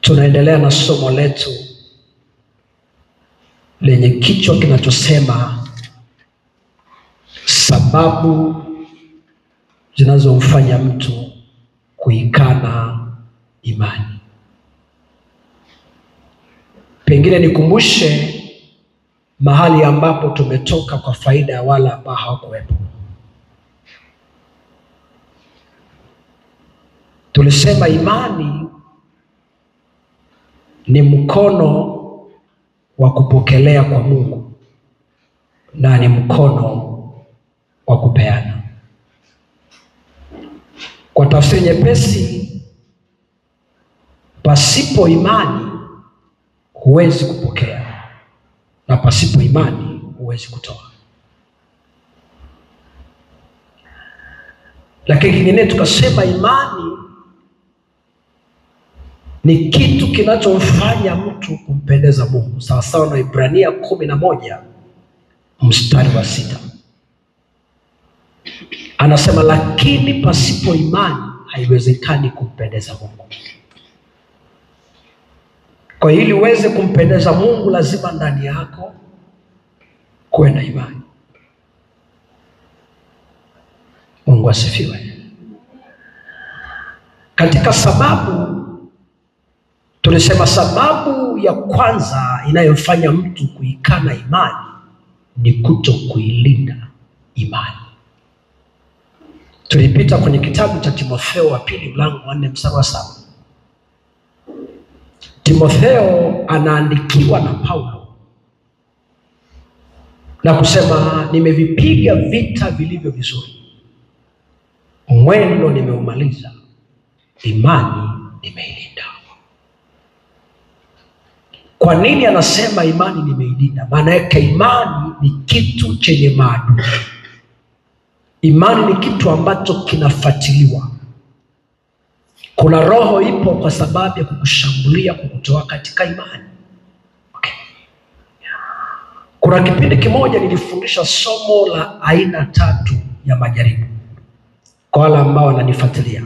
Tunaendelea na somo letu lenye kichwa kinachosema sababu zinazomfanya mtu kuikana imani. Pengine nikumbushe mahali ambapo tumetoka kwa faida ya wale ambao hawakuwepo. Tulisema imani ni mkono wa kupokelea kwa Mungu na ni mkono wa kupeana. Kwa tafsiri nyepesi, pasipo imani huwezi kupokea na pasipo imani huwezi kutoa. Lakini kingine tukasema imani ni kitu kinachomfanya mtu kumpendeza Mungu, sawa sawa na Ibrania 11 mstari wa 6. Anasema lakini pasipo imani haiwezekani kumpendeza Mungu. Kwa ili uweze kumpendeza Mungu lazima ndani yako kuwe na imani. Mungu asifiwe. Katika sababu tulisema sababu ya kwanza inayofanya mtu kuikana imani ni kuto kuilinda imani. Tulipita kwenye kitabu cha Timotheo wa pili mlango wa 4 mstari wa 7. Timotheo anaandikiwa na Paulo na kusema nimevipiga vita vilivyo vizuri, mwendo nimeumaliza, imani nimeilinda. Kwa nini anasema imani nimeilinda? Maana yake imani ni kitu chenye maadui. Imani ni kitu ambacho kinafuatiliwa. Kuna roho ipo kwa sababu ya kukushambulia, kukutoa katika imani. Okay. Kuna kipindi kimoja nilifundisha somo la aina 3 ya majaribu. Kwa wale ambao wananifuatilia,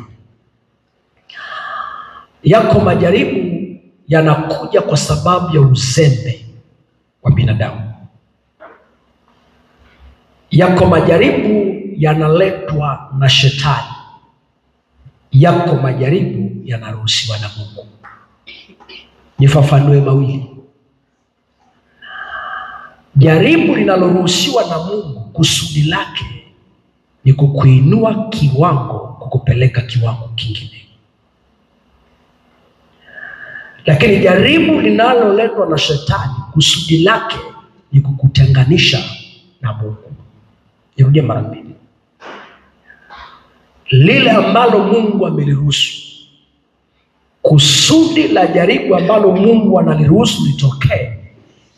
yako majaribu yanakuja kwa sababu ya uzembe wa binadamu. Yako majaribu yanaletwa na shetani. Yako majaribu yanaruhusiwa na Mungu. Nifafanue mawili. Jaribu linaloruhusiwa na Mungu, kusudi lake ni kukuinua kiwango, kukupeleka kiwango kingine. Lakini jaribu linaloletwa na shetani, kusudi lake ni kukutenganisha na Mungu. Nirudie mara mbili. Lile ambalo Mungu ameliruhusu, kusudi la jaribu ambalo Mungu analiruhusu litokee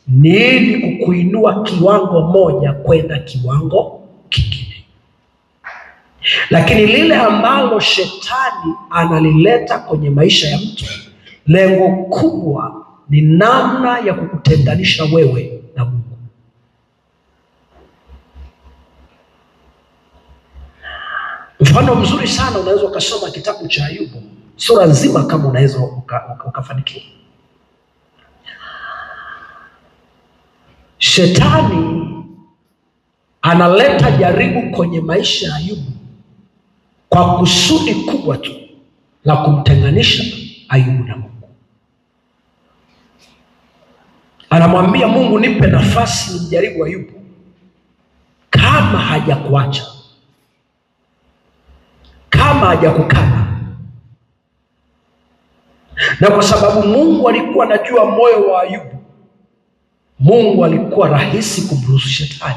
ni ili kukuinua kiwango moja kwenda kiwango kingine. Lakini lile ambalo shetani analileta kwenye maisha ya mtu, lengo kubwa ni namna ya kukutenganisha wewe na Mungu. Mfano mzuri sana, unaweza ukasoma kitabu cha Ayubu sura nzima kama unaweza ukafanikiwa. Shetani analeta jaribu kwenye maisha ya Ayubu kwa kusudi kubwa tu la kumtenganisha Ayubu na Mungu. Anamwambia Mungu, nipe nafasi nimjaribu Ayubu. Kama hajakuacha, kama hajakukana. Na kwa sababu Mungu alikuwa anajua moyo wa Ayubu, Mungu alikuwa rahisi kumruhusu shetani.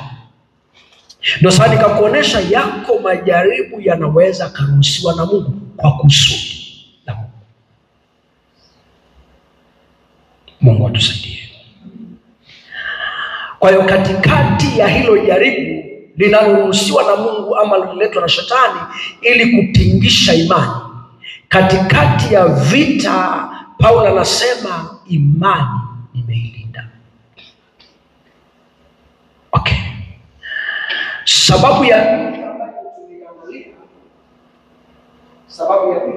Ndio sasa nikakuonesha yako majaribu yanaweza kuruhusiwa na Mungu kwa kusudi la Mungu. Mungu atusaidie. Kwa hiyo katikati ya hilo jaribu linaloruhusiwa na Mungu ama liletwa na shetani ili kutingisha imani, katikati ya vita Paulo anasema imani nimeilinda. Okay. Sababu ya pili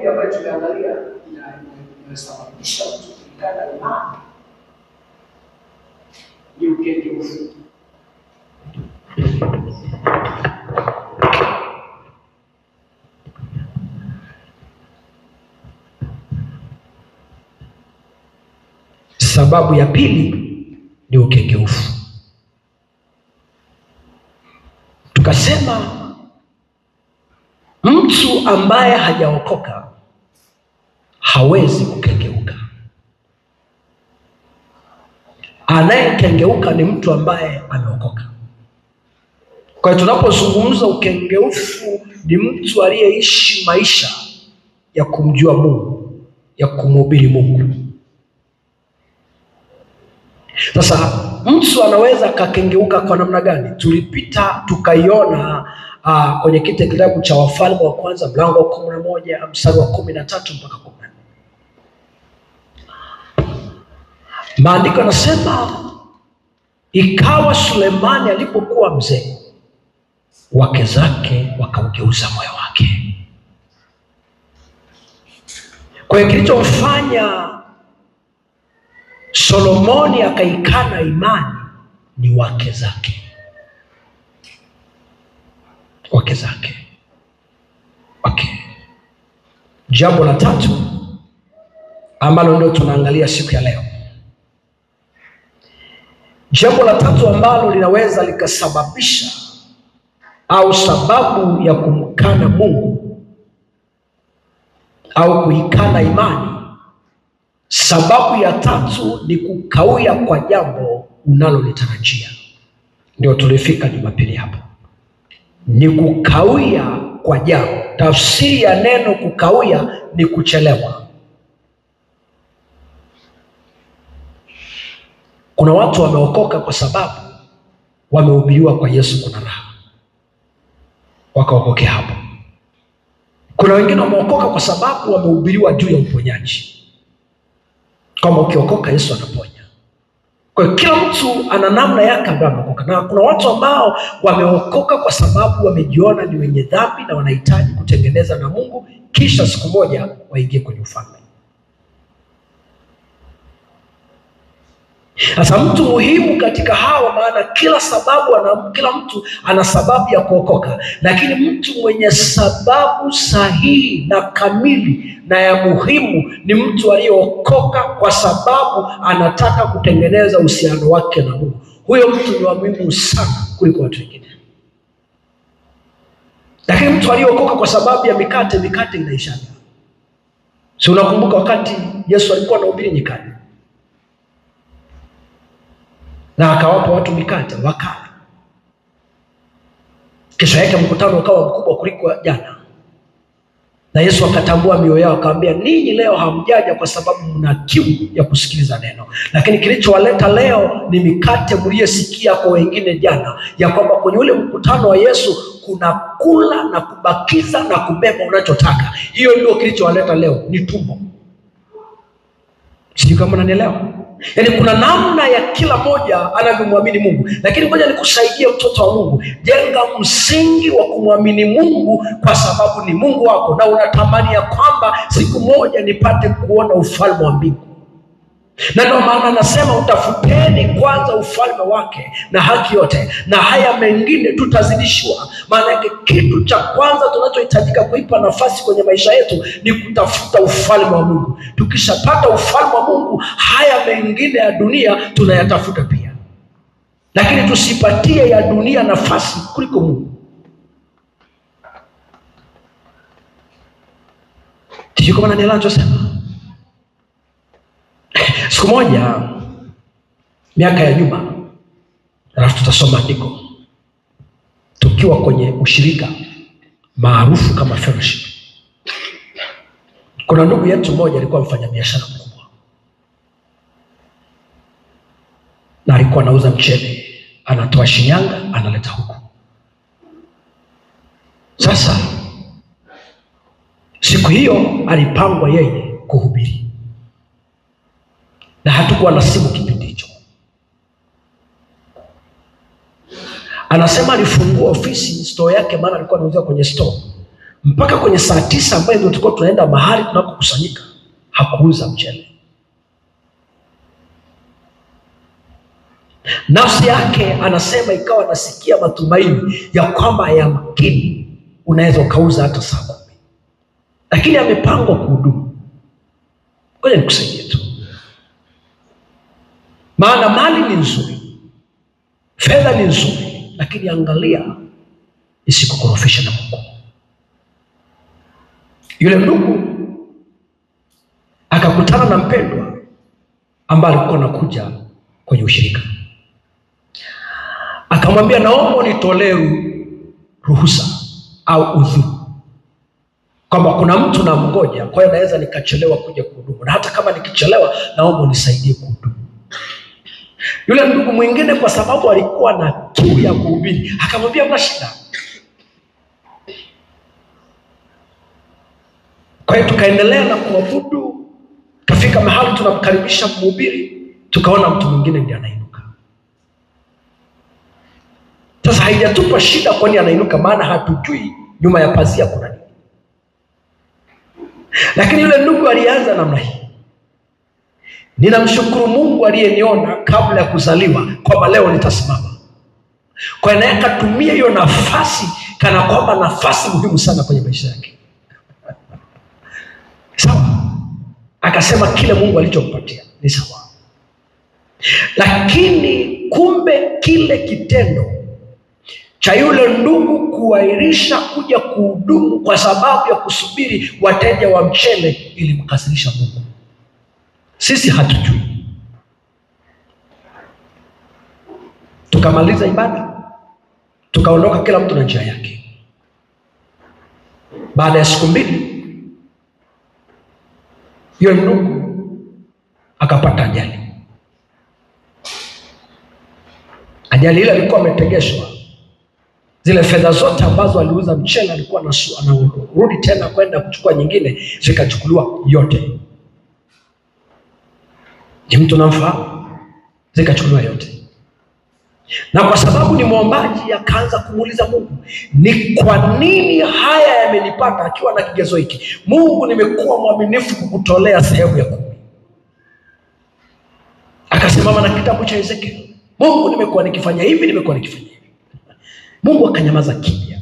ambayo tuliangalia inasababisha mtu kuikana imani ni ukengeufu. Sababu ya pili ni ukengeufu. Tukasema mtu ambaye hajaokoka hawezi kukengeuka. Anayekengeuka ni mtu ambaye ameokoka. Kwa hiyo tunapozungumza ukengeufu, ni mtu aliyeishi maisha ya kumjua Mungu, ya kumhubiri Mungu. Sasa mtu anaweza akakengeuka kwa namna gani? Tulipita tukaiona kwenye kitabu cha Wafalme wa kwanza mlango wa 11 mstari wa 13 mpaka 14. Maandiko yanasema, ikawa Sulemani alipokuwa mzee, wake zake wakaugeuza moyo wake. Kwa hiyo kilichomfanya Solomoni akaikana imani ni wake zake. Wake zake. Okay. Jambo la tatu ambalo ndio tunaangalia siku ya leo. Jambo la tatu ambalo linaweza likasababisha au sababu ya kumkana Mungu au kuikana imani, sababu ya tatu ni kukawia kwa jambo unalolitarajia. Ndio tulifika Jumapili hapo. Ni kukawia kwa jambo. Tafsiri ya neno kukawia ni kuchelewa. Kuna watu wameokoka kwa sababu wamehubiriwa kwa Yesu kuna raha, wakaokokea hapo. Kuna wengine wameokoka kwa sababu wamehubiriwa juu ya uponyaji, kama ukiokoka Yesu anaponya. Kwa hiyo kila mtu ana namna yake ambayo ameokoka. Na kuna watu ambao wameokoka kwa sababu wamejiona ni wenye dhambi na wanahitaji kutengeneza na Mungu, kisha siku moja waingie kwenye ufalme. Sasa mtu muhimu katika hawa, maana kila mtu ana sababu ya kuokoka, lakini mtu mwenye sababu sahihi na kamili na ya muhimu ni mtu aliyeokoka kwa sababu anataka kutengeneza uhusiano wake na Mungu. Huyo mtu ni wa muhimu sana kuliko watu wengine. Lakini mtu aliyeokoka kwa sababu ya mikate inaisha. Si unakumbuka wakati Yesu alikuwa anahubiri nyikani na akawapa watu mikate wakala, kesho yake mkutano ukawa mkubwa kuliko jana, na Yesu akatambua mioyo yao, akamwambia, ninyi leo hamjaja kwa sababu mna kiu ya kusikiliza neno, lakini kilichowaleta leo ni mikate mliyosikia kwa wengine jana, ya kwamba kwenye ule mkutano wa Yesu kuna kula na kubakiza na kubeba unachotaka. Hiyo ndio kilichowaleta leo, ni tumbo. Sijui kama unanielewa. Yaani kuna namna ya kila moja anavyomwamini Mungu. Lakini ngoja nikusaidie mtoto wa Mungu, jenga msingi wa kumwamini Mungu kwa sababu ni Mungu wako na unatamani ya kwamba siku moja nipate kuona ufalme wa mbingu. Na ndio maana anasema utafuteni kwanza ufalme wake na haki yote, na haya mengine tutazidishiwa. Maana yake kitu cha kwanza tunachohitajika kuipa nafasi kwenye maisha yetu ni kutafuta ufalme wa Mungu. Tukishapata ufalme wa Mungu, haya mengine ya dunia tunayatafuta pia. Lakini tusipatie ya dunia nafasi kuliko Mungu. Sio kama ninachosema. Siku moja miaka ya nyuma, alafu tutasoma andiko, tukiwa kwenye ushirika maarufu kama fellowship, kuna ndugu yetu mmoja alikuwa mfanyabiashara mkubwa na alikuwa anauza mchele, anatoa Shinyanga analeta huku. Sasa siku hiyo alipangwa yeye kuhubiri, na hatukuwa na simu kipindi hicho. Anasema alifungua ofisi store yake, maana alikuwa anauza kwenye store, mpaka kwenye saa 9 ambayo ndio tulikuwa tunaenda mahali tunakokusanyika, hakuuza mchele. Nafsi yake anasema ikawa nasikia matumaini ya kwamba yamkini unaweza ukauza hata saa 10, lakini amepangwa kuhudumu. Ngoja nikusaidie tu, maana mali ni nzuri, fedha ni nzuri, lakini angalia isikukorofisha na Mungu. Yule ndugu akakutana na mpendwa ambaye alikuwa anakuja kwenye ushirika. Akamwambia, naomba unitolee ruhusa au udhuru kwamba kuna mtu namngoja, kwa hiyo naweza nikachelewa kuja kuhudumu, na hata kama nikichelewa naomba unisaidie kuhudumu. Yule ndugu mwingine kwa sababu alikuwa na kiu ya kuhubiri akamwambia, mna shida. Kwa hiyo tukaendelea na kuabudu, kafika mahali tunamkaribisha mhubiri, tukaona mtu mwingine ndiye anainuka. Sasa haijatupa shida kwani anainuka, maana hatujui nyuma ya pazia kuna nini. Lakini yule ndugu alianza namna hii: ninamshukuru Mungu aliyeniona kabla ya kuzaliwa kwamba leo nitasimama. Kwa hiyo naye akatumia hiyo nafasi kana kwamba nafasi muhimu sana kwenye maisha yake. Sawa, akasema kile Mungu alichompatia ni sawa. Lakini kumbe kile kitendo cha yule ndugu kuahirisha kuja kuhudumu kwa sababu ya kusubiri wateja wa mchele ilimkasirisha Mungu. Sisi hatujui. Tukamaliza ibada, tukaondoka kila mtu na njia yake. Baada ya siku 2 yule ndugu akapata ajali. Ajali ile alikuwa ametegeshwa. Zile fedha zote ambazo aliuza mchele alikuwa anarudi tena kwenda kuchukua nyingine, zikachukuliwa yote. Ni mtu namfahamu, zikachukuliwa yote. Na kwa sababu ni mwombaji, akaanza kumuuliza Mungu, ni kwa nini haya yamenipata akiwa na kigezo hiki? Mungu, nimekuwa mwaminifu kukutolea sehemu ya 10. Akasimama na kitabu cha Ezekiel, Mungu, nimekuwa nikifanya hivi, nimekuwa nikifanya hivi. Mungu akanyamaza kimya.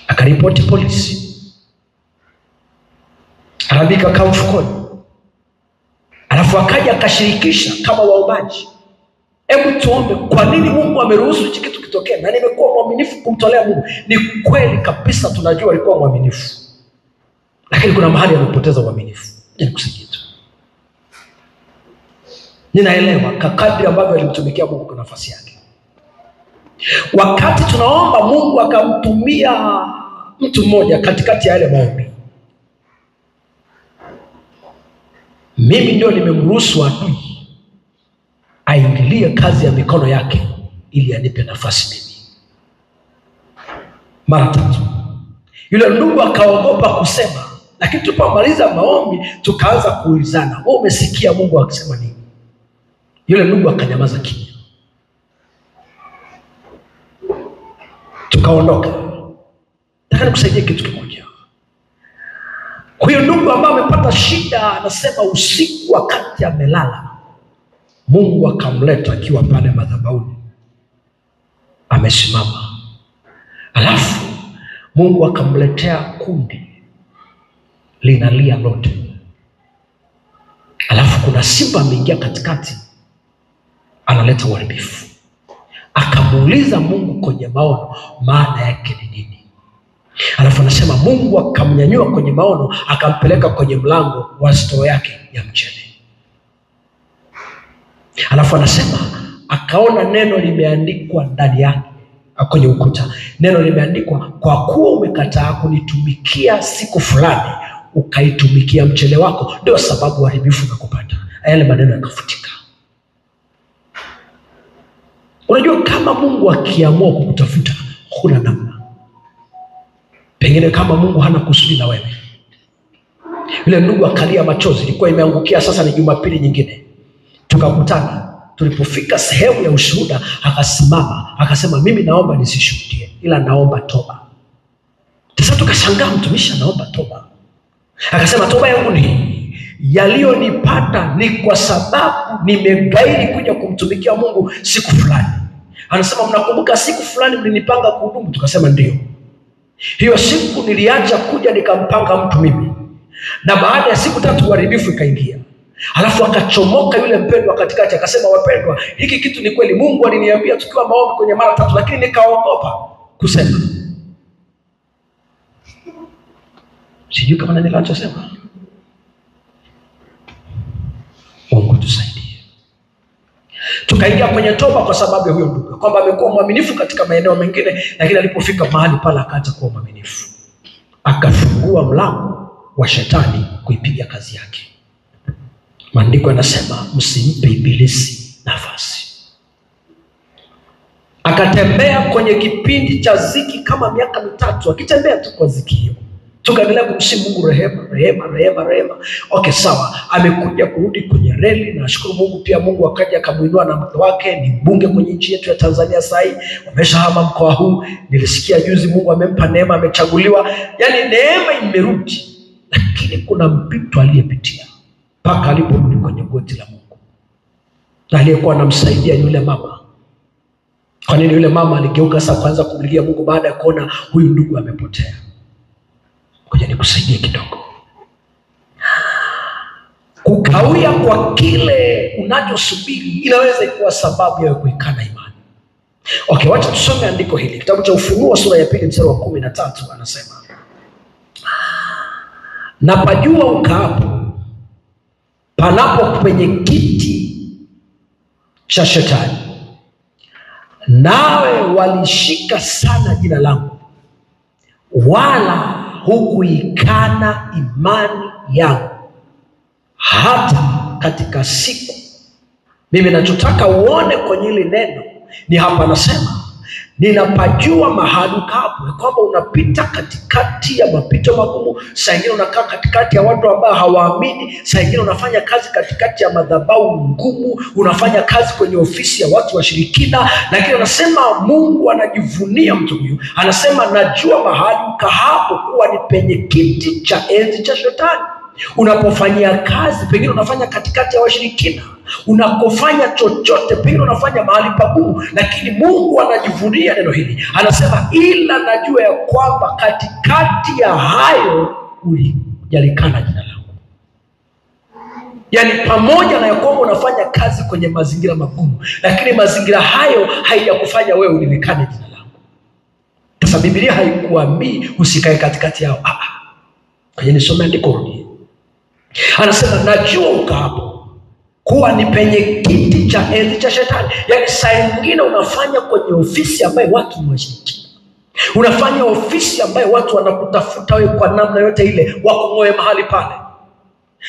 Akaripoti polisi, Arabika kama mfukoni. Alafu akaja akashirikisha kama waombaji, hebu tuombe kwa nini Mungu ameruhusu hiki kitu kitokee, na nimekuwa mwaminifu kumtolea Mungu. Ni kweli kabisa, tunajua alikuwa mwaminifu, lakini kuna mahali amepoteza uaminifu. Nikusikia tu, ninaelewa kadri ambavyo alimtumikia Mungu kwa nafasi yake. Wakati tunaomba, Mungu akamtumia mtu mmoja katikati ya yale maombi. Mimi ndio nimemruhusu adui aingilie kazi ya mikono yake ili anipe nafasi mimi. Mara 3. Yule ndugu akaogopa kusema, lakini tulipomaliza maombi tukaanza kuulizana, wewe umesikia Mungu akisema nini? Yule ndugu akanyamaza kimya. Tukaondoka. Nataka nikusaidie kitu kimoja. Huyo ndugu ambaye amepata shida anasema usiku wakati amelala, Mungu akamleta akiwa pale madhabahuni amesimama. Alafu Mungu akamletea kundi linalia lote. Alafu kuna simba ameingia katikati, analeta uharibifu. Akamuuliza Mungu kwenye maono, maana yake ni nini? Alafu anasema Mungu akamnyanyua kwenye maono, akampeleka kwenye mlango wa store yake ya mchele. Alafu anasema akaona neno limeandikwa ndani yake kwenye ukuta. Neno limeandikwa, kwa kuwa umekataa kunitumikia siku fulani, ukaitumikia mchele wako, ndio sababu uharibifu umekupata. Yale maneno yakafutika. Unajua kama Mungu akiamua kukutafuta, huna namna. Pengine kama Mungu hana kusudi na wewe. Yule ndugu akalia machozi, ilikuwa imeangukia sasa ni Jumapili nyingine. Tukakutana, tulipofika sehemu ya ushuhuda, akasimama, akasema mimi naomba nisishuhudie, ila naomba toba. Sasa tukashangaa, mtumishi anaomba toba. Akasema toba yangu ni yaliyonipata ni kwa sababu nimegairi kuja kumtumikia Mungu siku fulani. Anasema mnakumbuka siku fulani mlinipanga kuhudumu? Tukasema ndio. Hiyo siku niliacha kuja nikampanga mtu mimi, na baada ya siku 3 uharibifu ikaingia. Alafu akachomoka yule mpendwa katikati akasema, wapendwa, hiki kitu ni kweli, Mungu aliniambia tukiwa maombi kwenye mara 3, lakini nikaogopa kusema. Sijui kama nani anachosema. Mungu tusaidie. Tukaingia kwenye toba kwa sababu ya huyo ndugu, kwamba amekuwa mwaminifu katika maeneo mengine, lakini alipofika mahali pala akaacha kuwa mwaminifu. Akafungua mlango wa shetani kuipiga kazi yake. Maandiko yanasema msimpe ibilisi nafasi. Akatembea kwenye kipindi cha ziki kama miaka 3, akitembea tu kwa ziki hiyo. Tukaendelea kumsihi Mungu rehema. Okay, sawa. Amekuja kurudi kwenye reli, na nashukuru Mungu pia. Mungu akaja akamuinua na mke wake ni mbunge kwenye nchi yetu ya Tanzania. Sasa wameshahama mkoa huu. Nilisikia juzi Mungu amempa neema, amechaguliwa. Yaani neema imerudi, lakini kuna mpito aliyepitia mpaka aliporudi kwenye goti la Mungu. Na aliyekuwa anamsaidia yule mama. Kwa nini yule mama aligeuka sasa kuanza kumlilia Mungu baada ya kuona huyu ndugu amepotea? Ngoja nikusaidie kidogo. Kukawia kwa kile unachosubiri inaweza kuwa sababu ya kuikana imani. Okay, wacha tusome andiko hili. Kitabu cha Ufunuo sura ya 2 mstari wa 13 anasema, na pajua ukaapo panapo kwenye kiti cha shetani, nawe walishika sana jina langu, wala hukuikana imani yangu hata katika siku. Mimi nachotaka uone kwenye hili neno ni hapa anasema, ninapajua mahali ukapo, kwamba unapita katikati ya mapito magumu. Saa ingine unakaa katikati ya watu ambao hawaamini. Saa ingine unafanya kazi katikati ya madhabahu ngumu. Unafanya kazi kwenye ofisi ya watu washirikina. Lakini anasema Mungu anajivunia mtu huyu. Anasema najua mahali ukapo kuwa ni penye kiti cha enzi cha shetani. Unapofanyia kazi, pengine unafanya katikati ya washirikina. Unapofanya chochote, pengine unafanya mahali pagumu, lakini Mungu anajivunia neno hili. Anasema ila najua ya kwamba katikati ya hayo ulijalikana jina langu. Yaani pamoja na ya kwamba unafanya kazi kwenye mazingira magumu, lakini mazingira hayo haijakufanya wewe ujulikane jina langu. Sasa Biblia haikuambii usikae katikati yao. Kwenye nisome andiko hili. Anasema najua ukapo kuwa ni penye kiti cha enzi cha shetani. Yaani saa nyingine unafanya kwenye ofisi ambayo watu ni washirikina. Unafanya ofisi ambayo watu wanakutafuta wewe kwa namna yote ile wakung'oe mahali pale.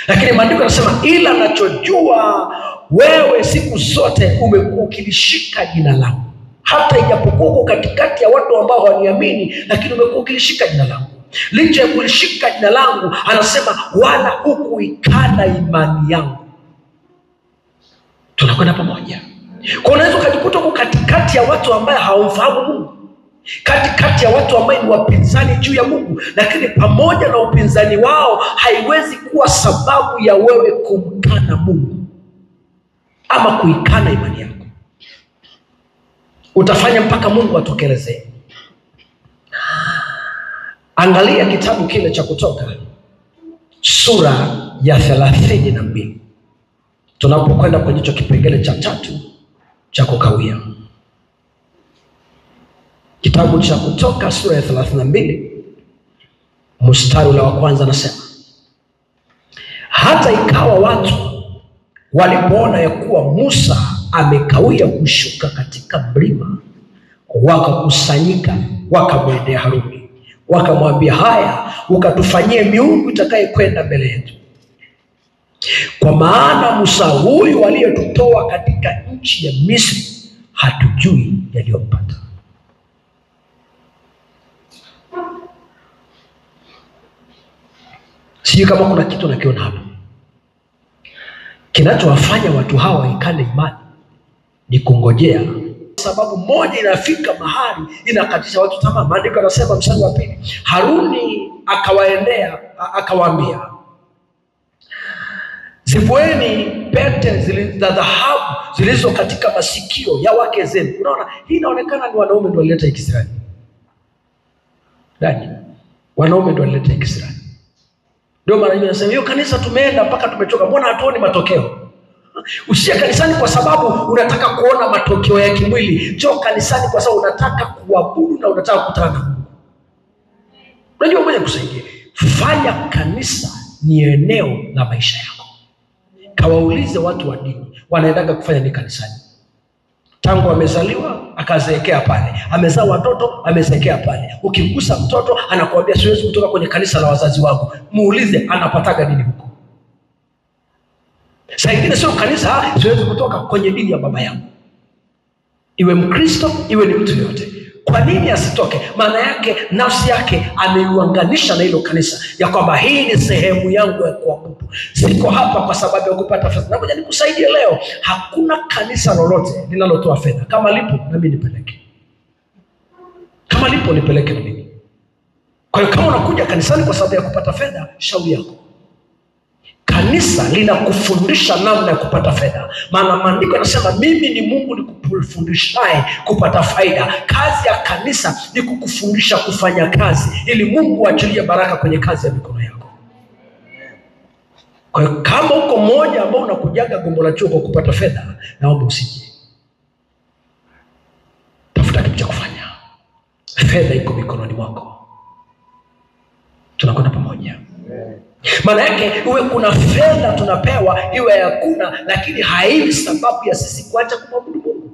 Lakini maandiko yanasema ila nachojua wewe siku zote umekuwa ukilishika jina langu. Hata ijapokuwa uko katikati ya watu ambao hawaniamini, lakini umekuwa ukilishika jina langu. Licha ya kulishika jina langu, anasema wala hukuikana imani yangu. Tunakwenda pamoja. Kwa unaweza ukajikuta uko katikati ya watu ambao hawamfahamu Mungu, katikati ya watu ambao ni wapinzani juu ya Mungu, lakini pamoja na upinzani wao haiwezi kuwa sababu ya wewe kumkana Mungu ama kuikana imani yako. Utafanya mpaka Mungu atokelezee. Angalia kitabu kile cha Kutoka sura ya 32. Tunapokwenda kwenye hicho kipengele cha 3 cha kukawia. Kitabu cha Kutoka sura ya 32 mstari ule wa kwanza anasema, hata ikawa watu walipoona ya kuwa Musa amekawia kushuka katika mlima, wakakusanyika wakamwendea Haruni wakamwambia, haya ukatufanyie miungu itakayekwenda mbele yetu, kwa maana Musa huyu aliyetutoa katika nchi ya Misri hatujui yaliyompata. Sijui kama kuna kitu nakiona hapo. Kinachowafanya watu hawa waikane imani ni kungojea. Sababu moja inafika mahali inakatisha watu tamaa. Maandiko yanasema mstari wa 2, Haruni akawaendea akawaambia, zivueni pete za dhahabu zilizo katika masikio ya wake zenu. Unaona, hii inaonekana ni wanaume ndio walileta ikisirani. Ndani wanaume ndio walileta ikisirani. Ndio maana yeye anasema hiyo kanisa tumeenda mpaka tumechoka, mbona hatuoni matokeo? Usiye kanisani kwa sababu unataka kuona matokeo ya kimwili. Njoo kanisani kwa sababu unataka kuabudu na unataka kukutana na Mungu. Unajua ngoja kusaidia. Fanya kanisa ni eneo la maisha yako. Kawaulize watu wa dini wanaendaga kufanya ni kanisani. Tangu amezaliwa akazeekea pale, amezaa watoto amezeekea pale. Ukimgusa mtoto anakuambia siwezi kutoka kwenye kanisa la wazazi wangu. Muulize anapataga nini huko. Saa ingine sio kanisa, siwezi kutoka kwenye dini ya baba yangu. Iwe Mkristo, iwe ni mtu yote. Kwa nini asitoke? Maana yake nafsi yake ameiunganisha na hilo kanisa, ya kwamba hii ni sehemu yangu ya kuabudu. Siko hapa kwa sababu ya kupata fedha. Na ngoja nikusaidie leo, hakuna kanisa lolote linalotoa fedha. Kama lipo na mimi nipeleke. Kama lipo nipeleke na mimi. Kwa hiyo kama unakuja kanisani kwa sababu ya kupata fedha, shauri yako. Kanisa linakufundisha namna ya kupata fedha. Maana maandiko yanasema mimi ni Mungu nikufundishaye kupata faida. Kazi ya kanisa ni kukufundisha kufanya kazi ili Mungu achilie baraka kwenye kazi ya mikono yako. Kwa hiyo kama uko mmoja ambao unakujaga Gombo la Chuo kwa kupata fedha, naomba usije. Tafuta kitu cha kufanya. Fedha iko mikononi mwako. Tunakwenda pamoja. Maana yake uwe kuna fedha tunapewa, iwe hakuna, lakini haiwi sababu ya sisi kuacha kumwabudu Mungu.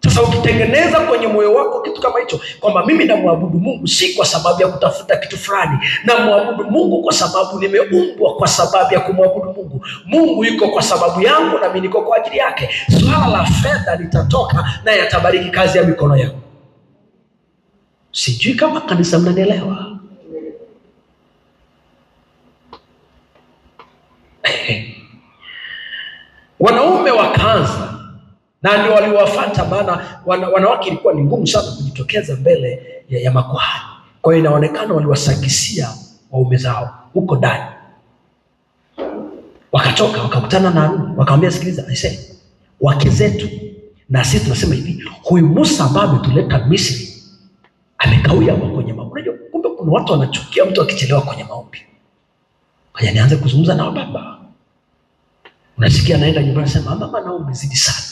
Sasa ukitengeneza kwenye moyo wako kitu kama hicho, kwamba mimi namwabudu Mungu si kwa sababu ya kutafuta kitu fulani, namwabudu Mungu kwa sababu nimeumbwa kwa sababu ya kumwabudu Mungu. Mungu yuko kwa sababu yangu na mimi niko kwa ajili yake. Swala la fedha litatoka na yatabariki kazi ya mikono yangu. Sijui kama kanisa mnanielewa. Wanaume wakaanza, na ndio waliwafuata, maana wanawake ilikuwa ni ngumu sana kujitokeza mbele ya makuhani. Kwa hiyo inaonekana waliwasakisia waume zao huko ndani. Wakatoka wakakutana na Haruni, wakamwambia sikiliza, aisee, wake zetu na sisi tunasema hivi, huyu Musa ambaye ametuleta Misri amekawia kwenye maombi. Unajua kumbe kuna watu wanachukia mtu akichelewa kwenye maombi. Kwa nianze kuzungumza na baba. Unasikia naenda nyumbani anasema mama na umezidi sana.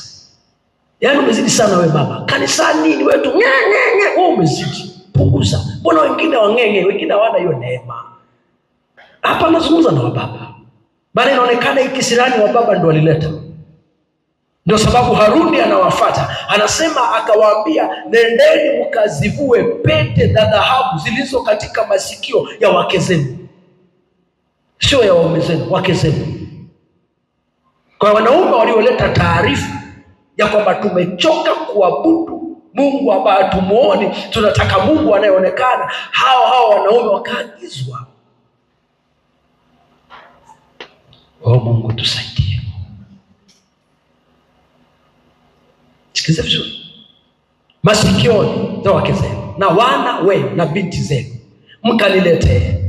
Yaani umezidi sana wewe mama. Kanisani ni wetu wewe umezidi. Punguza. Mbona wengine wangenge, wengine hawana hiyo neema. Hapa nazungumza na baba. Bali inaonekana ikisirani wa baba ndio walileta. Ndio sababu Haruni anawafuata. Anasema akawaambia, nendeni mkazivue pete za dhahabu zilizo katika masikio ya wake zenu. Sio ya waume zenu, wake zenu. Kwa wanaume walioleta taarifa ya kwamba tumechoka kuabudu Mungu ambaye hatumuoni, tunataka Mungu anayeonekana, hao wanaume wakaagizwa. Mungu tusaidie. Sikiza vizuri. Masikioni za wake zenu na wana wenu na binti zenu mkaniletee.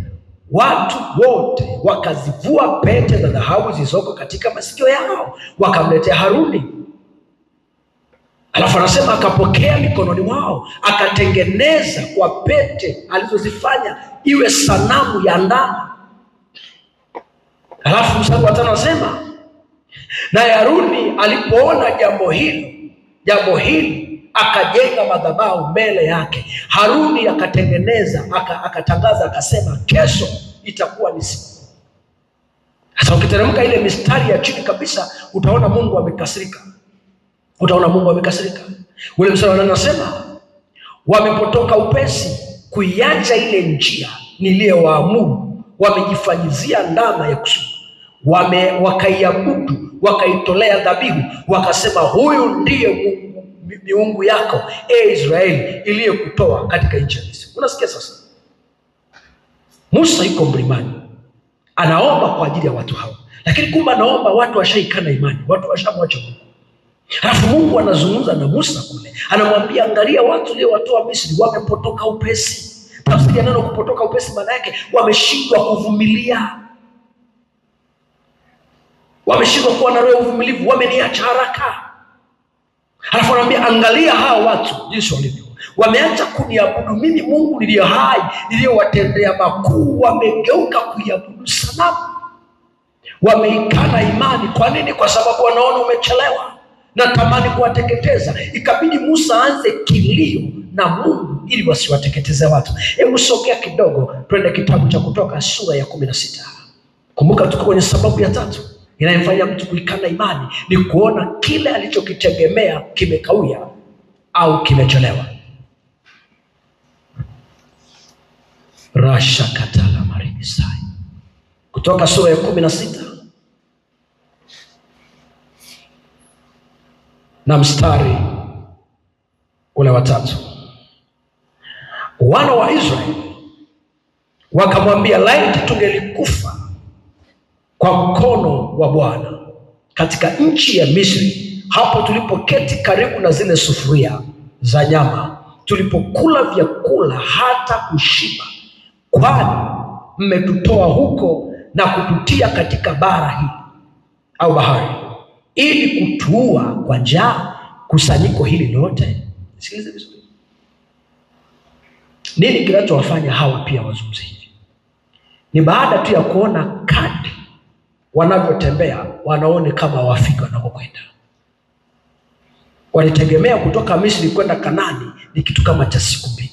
Watu wote wakazivua pete za dhahabu zilizoko katika masikio yao, wakamletea Haruni. Alafu anasema akapokea mikononi mwao, akatengeneza kwa pete alizozifanya iwe sanamu ya ndama. Alafu mstari wa 5 anasema, naye Haruni alipoona jambo hili akajenga madhabahu mbele yake. Haruni akatengeneza, akatangaza, akasema kesho itakuwa ni siku. Sasa ukiteremka ile mistari ya chini kabisa, utaona Mungu amekasirika. Ule mstari anasema, wamepotoka upesi kuiacha ile njia niliyowaamuru, wamejifanyizia ndama ya kusubu. Wakaiabudu, wakaitolea dhabihu, wakasema huyu ndiye miungu yako, Israeli, iliyokutoa katika nchi ya Misri. Unasikia sasa? Musa yuko mlimani, anaomba kwa ajili ya watu hao. Lakini kumbe anaomba watu washaikana imani, watu washamwacha Mungu. Alafu Mungu anazungumza na Musa kule. Anamwambia, angalia watu leo watoa Misri wamepotoka upesi. Tafsiri ya neno kupotoka upesi maana yake wameshindwa kuvumilia. Wameshindwa kuwa na roho ya uvumilivu, wameniacha haraka. Halafu anaambia angalia hao watu jinsi walivyo. Wameacha kuniabudu mimi Mungu niliye hai, niliyowatendea makuu, wamegeuka kuiabudu sanamu. Wameikana imani. Kwa nini? Kwa sababu wanaona umechelewa. Natamani kuwateketeza. Ikabidi Musa aanze kilio na Mungu ili wasiwateketeze watu. Hebu sogea kidogo twende kitabu cha Kutoka sura ya 16. Kumbuka tuko kwenye sababu ya 3 inayomfanya mtu kuikana imani ni kuona kile alichokitegemea kimekawia au kimechelewa. Rasha katala maribisai. Kutoka sura ya 16 na mstari ule wa 3. Wana wa Israeli wakamwambia, laiti tungelikufa kwa mkono wa Bwana katika nchi ya Misri, hapo tulipoketi karibu na zile sufuria za nyama, tulipokula vyakula hata kushiba. Kwani mmetutoa huko na kututia katika bara hili au bahari, ili kutuua kwa njaa kusanyiko hili lote. Sikiliza vizuri. Nini kinachowafanya hawa pia wazungumze hivi? Ni baada tu ya kuona kadri wanavyotembea wanaone kama wafika wanakokwenda. Walitegemea kutoka Misri kwenda Kanaani ni kitu kama cha siku 2.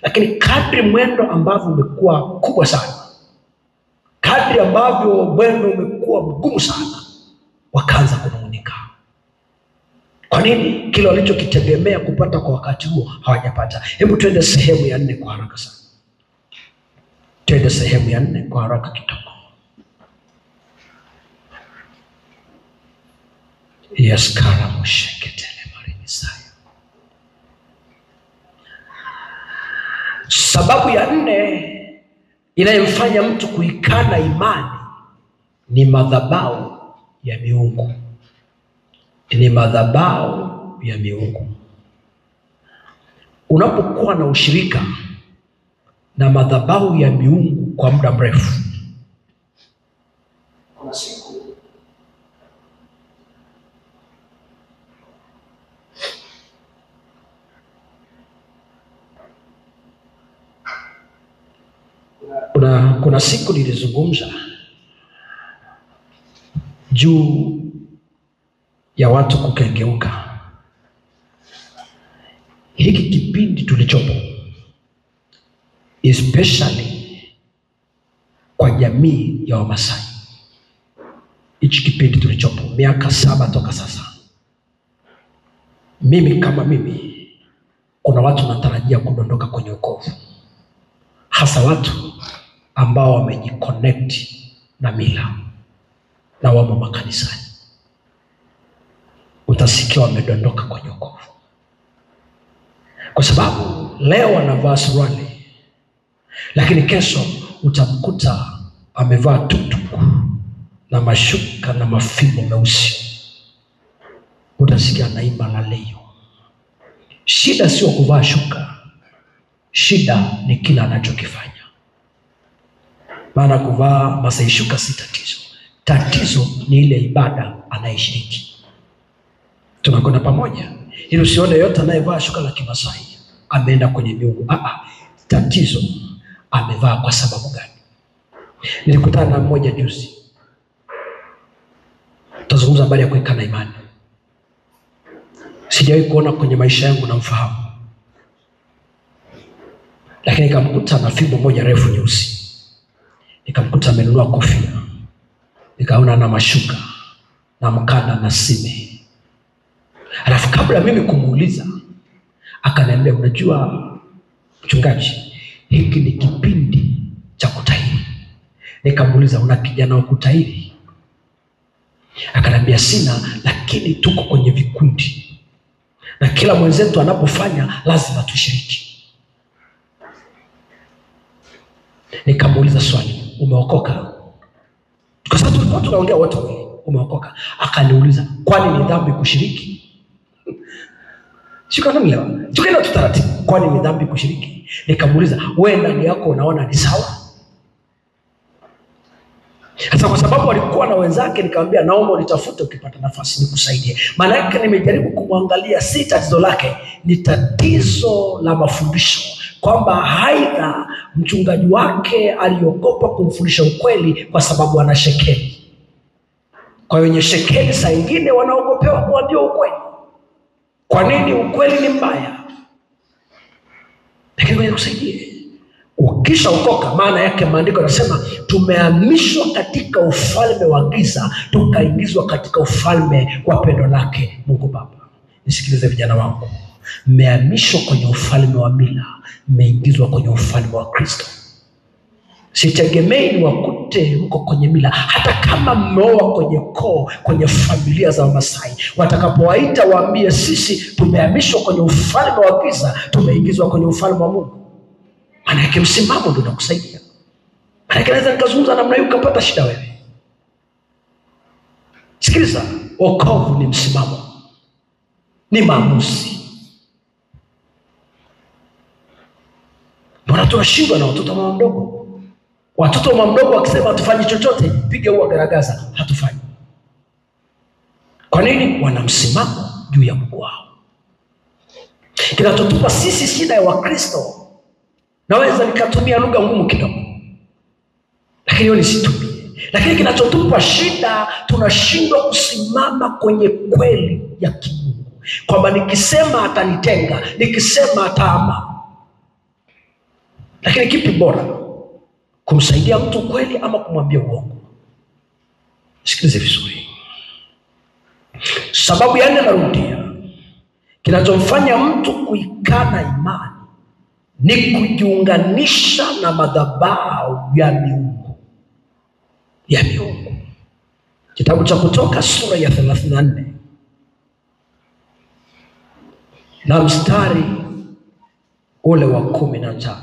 Lakini kadri mwendo ambavyo umekuwa kubwa sana, kadri ambavyo mwendo umekuwa mgumu sana, wakaanza kunung'unika. Kwa nini? Kile walichokitegemea kupata kwa wakati huo hawajapata. Hebu twende sehemu ya 4 kwa haraka sana. Twende sehemu ya 4 kwa haraka kidogo. Yes, karamusheketele marimisaya. Sababu ya 4 inayomfanya mtu kuikana imani ni madhabahu ya miungu. Ni madhabahu ya miungu. Unapokuwa na ushirika na madhabahu ya miungu kwa muda mrefu, kuna siku kuna siku nilizungumza juu ya watu kukengeuka. Hiki kipindi tulichopo, especially kwa jamii ya Wamasai, hichi kipindi tulichopo miaka 7 toka sasa, mimi kama mimi, kuna watu natarajia kudondoka kwenye wokovu, hasa watu ambao wamejiconnect na mila na wamo makanisani. Utasikia wamedondoka kwenye wokovu, kwa sababu leo wanavaa suruali, lakini kesho utamkuta amevaa tutuku na mashuka na mafimbo meusi. Utasikia naimba la leo. Shida sio kuvaa shuka, shida ni kila anachokifanya. Maana kuvaa Masai shuka si tatizo. Tatizo ni ile ibada anayeshiriki. Tunakwenda pamoja. Ili usione yote anayevaa shuka la Kimasai ameenda kwenye miungu. Tatizo amevaa kwa sababu gani? Nilikutana na mmoja juzi. Tazungumza habari ya kuikana imani. Sijawahi kuona kwenye maisha yangu namfahamu, lakini nikamkuta na fimbo moja refu nyeusi. Nikamkuta amenunua kofia. Nikaona na mashuka na mkanda na sime. Alafu kabla mimi kumuuliza, akaniambia, unajua mchungaji, hiki ni kipindi cha kutahiri. Nikamuuliza, una kijana wa kutahiri? Akaniambia, sina, lakini tuko kwenye vikundi, na kila mwenzetu anapofanya lazima tushiriki. Nikamuuliza swali, umeokoka? Kwa sababu tulikuwa tunaongea wote wawili, umeokoka? Akaniuliza, kwani ni dhambi kushiriki? Shika na leo. Tukaenda tutaratibu, kwani ni dhambi kushiriki? Nikamuuliza, wewe ndani yako unaona ni sawa? Sasa kwa sababu alikuwa na wenzake, nikamwambia naomba unitafute ukipata nafasi nikusaidie. Maana yake nimejaribu kumwangalia, si tatizo lake, ni tatizo la mafundisho, kwamba aidha mchungaji wake aliogopa kumfundisha ukweli kwa sababu ana shekeli. Kwa hiyo wenye shekeli saa nyingine wanaogopewa kuambia ukweli. Kwa nini? Ukweli ni mbaya. Lakini wewe usaidie. Ukishaokoka, maana yake maandiko yanasema tumehamishwa katika ufalme wa giza tukaingizwa katika ufalme wa pendo lake Mungu Baba. Nisikilize vijana wangu, mmehamishwa kwenye ufalme wa mila, mmeingizwa kwenye ufalme wa Kristo. Sitegemei ni wakute mko kwenye mila, hata kama mmeoa kwenye koo, kwenye familia za Wamasai. Watakapowaita waambie sisi tumehamishwa kwenye ufalme wa giza, tumeingizwa kwenye ufalme wa Mungu. Maana yake msimamo ndio unakusaidia. Maana yake naweza nikazungumza namna hiyo ukapata shida wewe. Sikiliza, wokovu ni msimamo, ni maamuzi. Mbona tunashindwa na watoto mama mdogo? Watoto mama mdogo wakisema tufanye chochote, piga huwa garagaza, hatufanyi. Kwa nini? Wana msimamo juu ya Mungu wao. Kinatutupa sisi shida ya Wakristo, naweza nikatumia lugha ngumu kidogo, lakini hiyo nisitumie. Lakini kinachotupa shida, tunashindwa kusimama kwenye kweli ya kimungu, kwamba nikisema atanitenga, nikisema ataama. Lakini kipi bora, kumsaidia mtu kweli ama kumwambia uongo? Sikilize vizuri. Sababu ya nne, narudia, kinachomfanya mtu kuikana imani ni kujiunganisha na madhabahu ya miungu. Kitabu cha Kutoka sura ya 34 na mstari ule wa 15.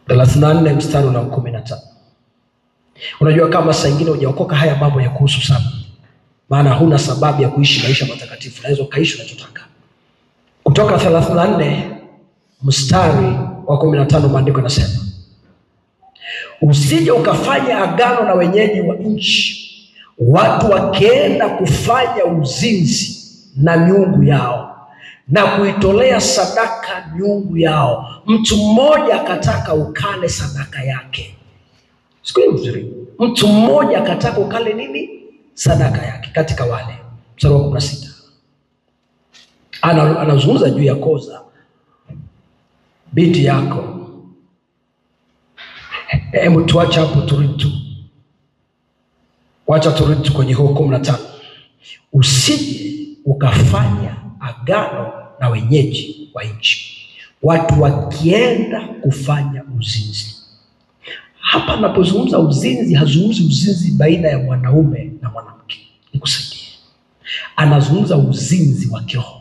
34 mstari wa 15. Unajua kama saa nyingine hujaokoka, haya mambo ya kuhusu sana, maana huna sababu ya kuishi maisha matakatifu, unaweza kaishi unachotaka. Kutoka 34 mstari wa 15, maandiko yanasema, usije ukafanya agano na wenyeji wa nchi, watu wakienda kufanya uzinzi na miungu yao na kuitolea sadaka miungu yao, mtu mmoja akataka ukale sadaka yake. Sikia vizuri, mtu mmoja akataka ukale nini? Sadaka yake. Katika wale, mstari wa 16, anazungumza juu ya Koza, binti yako. Hebu tuacha hapo, turudi. Wacha turudi kwenye huo 15. Usije ukafanya agano na wenyeji wa nchi, watu wakienda kufanya uzinzi. Hapa napozungumza uzinzi, hazungumzi uzinzi baina ya mwanaume na mwanamke. Nikusaidie. Anazungumza uzinzi wa kiroho.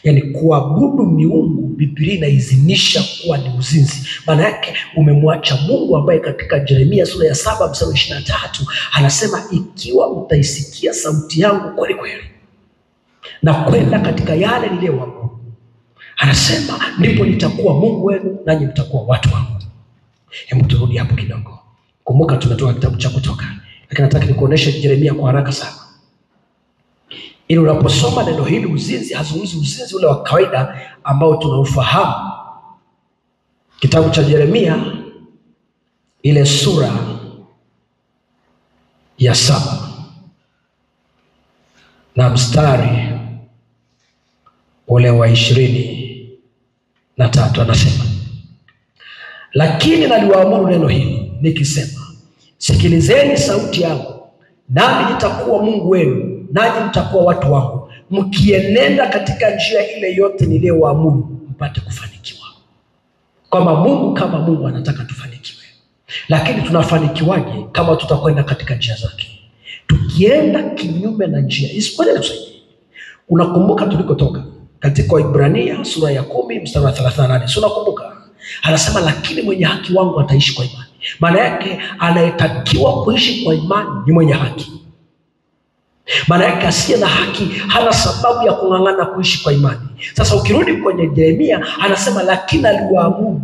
Yaani kuabudu miungu, Biblia inaizinisha kuwa ni uzinzi. Maana yake umemwacha Mungu, ambaye katika Yeremia sura ya 7 mstari wa 23 anasema, ikiwa mtaisikia sauti yangu kweli kweli na kwenda katika yale niliyowaamuru, anasema, ndipo nitakuwa Mungu wenu nanyi mtakuwa watu wangu. Hebu turudi hapo kidogo. Kumbuka tumetoka kitabu cha Kutoka, lakini nataka nikuoneshe Yeremia kwa haraka sana, ili unaposoma neno hili uzinzi, hazungumzi uzinzi ule wa kawaida ambao tunaufahamu. Kitabu cha Yeremia ile sura ya 7 na mstari ule wa 23 anasema, lakini naliwaamuru neno hili nikisema, sikilizeni sauti yangu, nami nitakuwa Mungu wenu nanyi mtakuwa watu wangu, mkienenda katika njia ile yote niliyowaamuru mpate kufanikiwa. Kwamba Mungu kama Mungu anataka tufanikiwe. Lakini tunafanikiwaje kama tutakwenda katika njia zake? Tukienda kinyume na njia isipoje. Unakumbuka tulikotoka katika Waibrania sura ya 10 mstari wa 38. Si unakumbuka? Anasema, lakini mwenye haki wangu ataishi kwa imani. Maana yake anayetakiwa kuishi kwa imani ni mwenye haki. Maana yake asiye na haki hana sababu ya kung'ang'ana kuishi kwa imani. Sasa ukirudi kwenye Yeremia anasema, lakini aliwaamuru,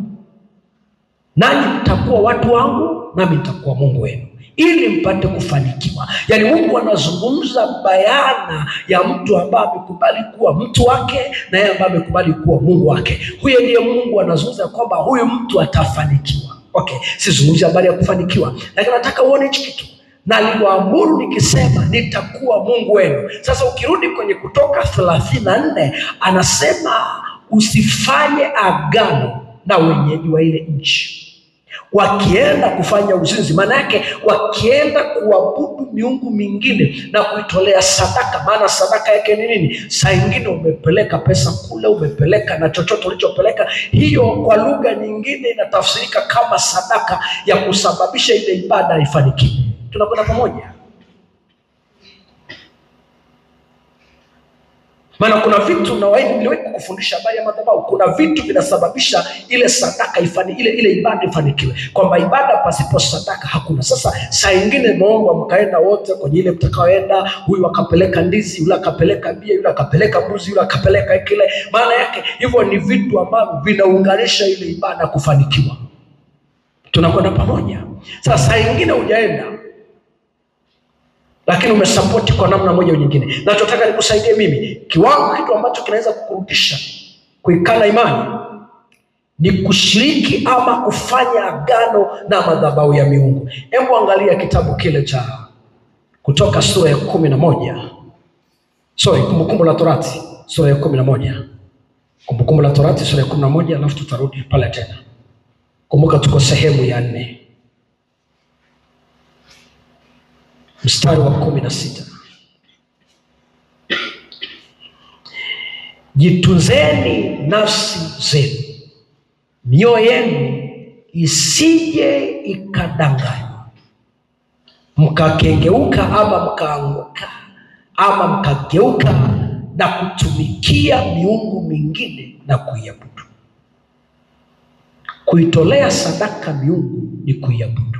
nanyi mtakuwa watu wangu nami nitakuwa Mungu wenu, ili mpate kufanikiwa. Yaani Mungu anazungumza bayana ya mtu ambaye amekubali kuwa mtu wake na yeye ambaye amekubali kuwa Mungu wake. Huyo ndiye Mungu anazungumza kwamba huyu mtu atafanikiwa. Okay, sizungumzi habari ya kufanikiwa, lakini nataka uone hichi kitu. Na aliwaamuru nikisema nitakuwa Mungu wenu. Sasa ukirudi kwenye Kutoka 34 anasema usifanye agano na wenyeji wa ile nchi wakienda kufanya uzinzi. Maana yake wakienda kuabudu miungu mingine na kuitolea sadaka. Maana sadaka yake ni nini? Saa ingine umepeleka pesa kule, umepeleka na chochote ulichopeleka, hiyo kwa lugha nyingine inatafsirika kama sadaka ya kusababisha ile ibada ifanikiwe. Tunakwenda pamoja? Maana kuna vitu niliwahi kukufundisha habari ya madhabahu. Kuna vitu vinasababisha ile sadaka ile ibada ifanikiwe, kwamba ibada pasipo sadaka hakuna. Sasa saa nyingine muomba mkaenda wote kwenye ile mtakaoenda, huyu akapeleka ndizi, yule akapeleka bia, yule akapeleka mbuzi, yule akapeleka kile. Maana yake hivyo ni vitu ambavyo vinaunganisha ile ibada kufanikiwa. Tunakwenda pamoja? Sasa saa nyingine hujaenda, lakini umesapoti kwa namna moja au nyingine. Nachotaka nikusaidie mimi, kitu ambacho kinaweza kukurudisha kuikana imani ni kushiriki ama kufanya agano na madhabahu ya miungu. Hebu angalia kitabu kile cha Kutoka sura ya 11. Kumbukumbu la Torati sura ya 11. Kumbukumbu la Torati sura ya 11, alafu tutarudi pale tena. Kumbuka tuko sehemu ya 4. Mstari wa 16. Jitunzeni nafsi zenu, mioyo yenu isije ikadanganywa, mkakengeuka ama mkaanguka ama mkageuka na kutumikia miungu mingine na kuiabudu. Kuitolea sadaka miungu ni kuiabudu.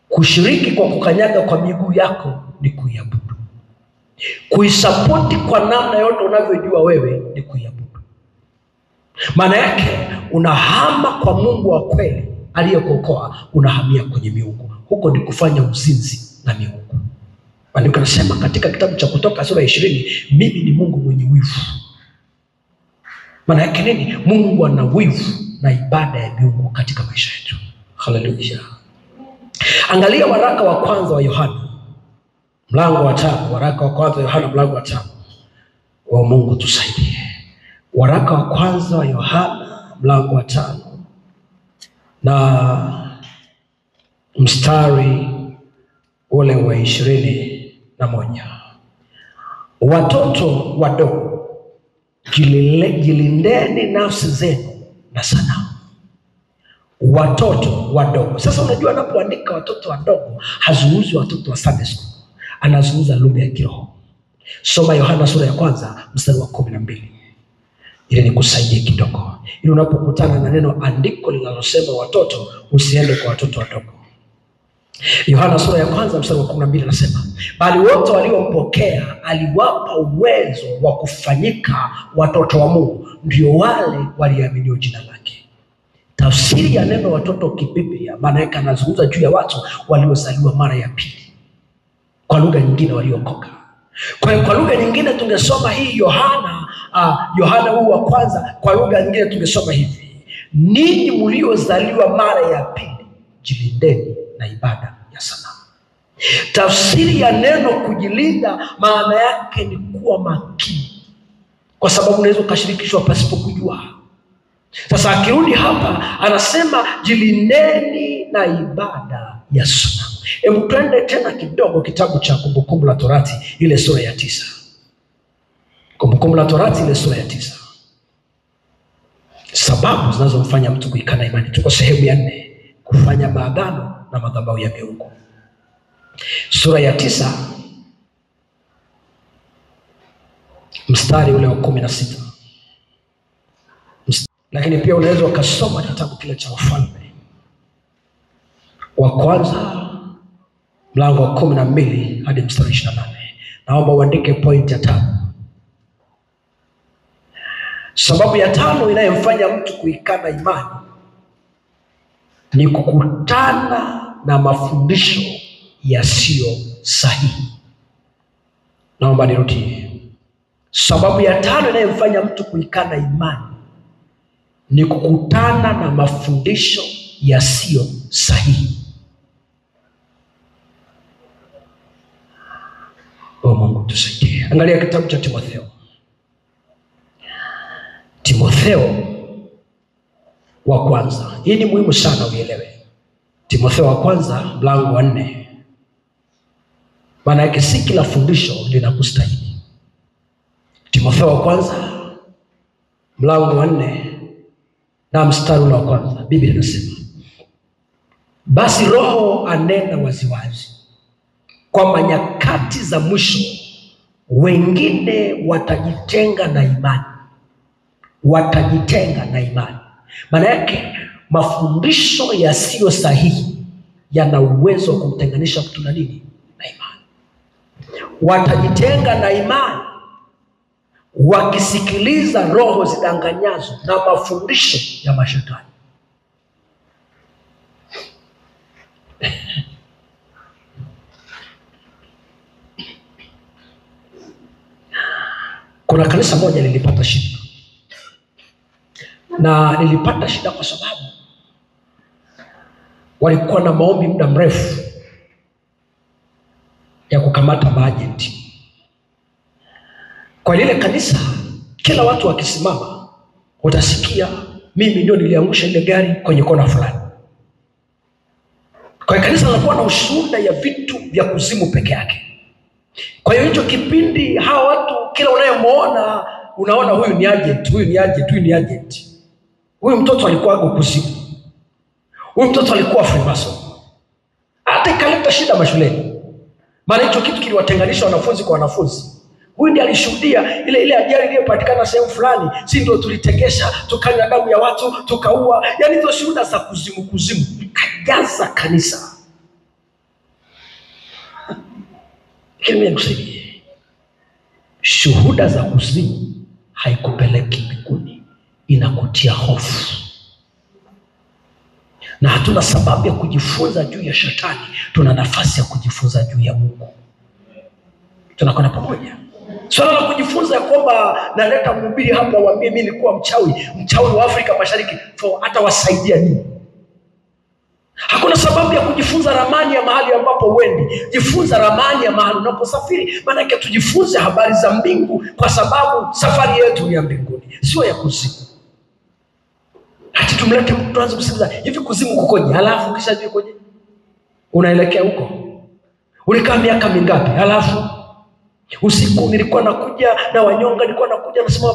Kushiriki kwa kukanyaga kwa miguu yako ni kuiabudu. Kuisapoti kwa namna yote unavyojua wewe ni kuiabudu. Maana yake unahama kwa Mungu wa kweli aliyekuokoa, unahamia kwenye miungu. Huko ni kufanya uzinzi na miungu. Maandiko yanasema katika kitabu cha Kutoka sura ya 20, mimi ni Mungu mwenye wivu. Maana yake nini? Mungu ana wivu na ibada ya miungu katika maisha yetu. Haleluya. Angalia waraka wa kwanza wa Yohana mlango wa 5. Waraka wa kwanza wa Yohana mlango wa 5. Wa Mungu tusaidie. Waraka wa kwanza wa Yohana mlango wa 5 na mstari ule wa 21. Watoto wadogo, jilindeni nafsi zenu na sanamu. Watoto wadogo. Sasa unajua anapoandika watoto wadogo hazungumzi watoto wa Sunday school, anazungumza lugha ya kiroho. Soma Yohana sura ya 1 mstari wa 12. Ili nikusaidie kidogo, ili unapokutana na neno andiko linalosema watoto usiende kwa watoto wadogo. Yohana sura ya 1 mstari wa 12 anasema, bali wote waliompokea aliwapa uwezo wa kufanyika watoto wa Mungu, ndio wale waliaminio jina lake. Tafsiri ya neno watoto kibiblia maana yake anazungumza juu ya watu waliozaliwa mara ya pili. Kwa lugha nyingine waliokoka. Kwa lugha nyingine tungesoma hii Yohana huu wa kwanza, kwa lugha nyingine tungesoma hivi: ninyi mliozaliwa mara ya pili, jilindeni na ibada ya sanamu. Tafsiri ya neno kujilinda maana yake ni kuwa makini, kwa sababu unaweza ukashirikishwa pasipo kujua. Sasa akirudi hapa anasema jilindeni na ibada ya sanamu. Hebu twende tena kidogo kitabu cha Kumbukumbu la Torati ile sura ya 9. Kumbukumbu la Torati ile sura ya 9. Sababu zinazomfanya mtu kuikana imani. Tuko sehemu ya 4, kufanya maagano na madhabahu ya miungu. Sura ya 9 mstari ule wa 16. Lakini pia unaweza ukasoma kitabu kile cha Wafalme wa kwanza mlango wa 12 hadi mstari 28. Naomba uandike point ya 5. Sababu ya 5 inayomfanya mtu kuikana imani ni kukutana na mafundisho yasiyo sahihi. Naomba nirudie. Sababu ya 5 inayomfanya mtu kuikana imani ni kukutana na mafundisho yasiyo sahihi. Mungu tusaidie. Angalia kitabu cha Timotheo. Timotheo wa kwanza. Hii ni muhimu sana uelewe. Timotheo wa kwanza mlango wa 4. Maana yake si kila fundisho linakustahili. Timotheo wa kwanza mlango wa 4 na mstari wa kwanza. Biblia inasema, basi Roho anena waziwazi kwamba nyakati za mwisho wengine watajitenga na imani. Watajitenga na imani. Maana yake mafundisho yasiyo sahihi yana uwezo wa kumtenganisha mtu na nini? Na imani. Watajitenga na imani wakisikiliza roho zidanganyazo na mafundisho ya mashetani. Kuna kanisa moja lilipata shida. Na lilipata shida kwa sababu walikuwa na maombi muda mrefu ya kukamata maajenti. Kwa lile kanisa, kila watu wakisimama utasikia mimi ndio niliangusha ile gari kwenye kona fulani. Kwa kanisa linakuwa na ushuhuda ya vitu vya kuzimu peke yake. Kwa hiyo hicho kipindi hawa watu kila unayemuona unaona huyu ni agent, huyu ni agent, huyu ni agent. Huyu mtoto alikuwa kuzimu. Huyu mtoto alikuwa Freemason. Hata ikaleta shida mashuleni. Maana hicho kitu kiliwatenganisha wanafunzi kwa wanafunzi. Huyu ndiye alishuhudia ile ajali iliyopatikana sehemu fulani, si ndio tulitegesha, tukanywa damu ya watu, tukaua. Yaani hizo shuhuda za kuzimu kajaza kanisa. Kimi nikusaidie. Shuhuda za kuzimu haikupeleki mbinguni, inakutia hofu. Na hatuna sababu ya kujifunza juu ya shetani, tuna nafasi ya kujifunza juu ya Mungu. Tunakwenda pamoja. Swala la kujifunza ya kwamba naleta mhubiri hapa waambie mimi nilikuwa mchawi wa Afrika Mashariki, hata wasaidia nini? Hakuna sababu ya kujifunza ramani ya mahali ambapo uendi. Jifunza ramani ya mahali unaposafiri. Maana yake tujifunze habari za mbingu, kwa sababu safari yetu ni ya mbinguni, sio ya kuzimu. Hata tumlete mtu tuanze kusikiliza hivi kuzimu kukoje, halafu kisha juu kukoje? Unaelekea huko. Ulikaa miaka mingapi? Halafu usiku nilikuwa nakuja na wanyonga, nilikuwa nakuja nasema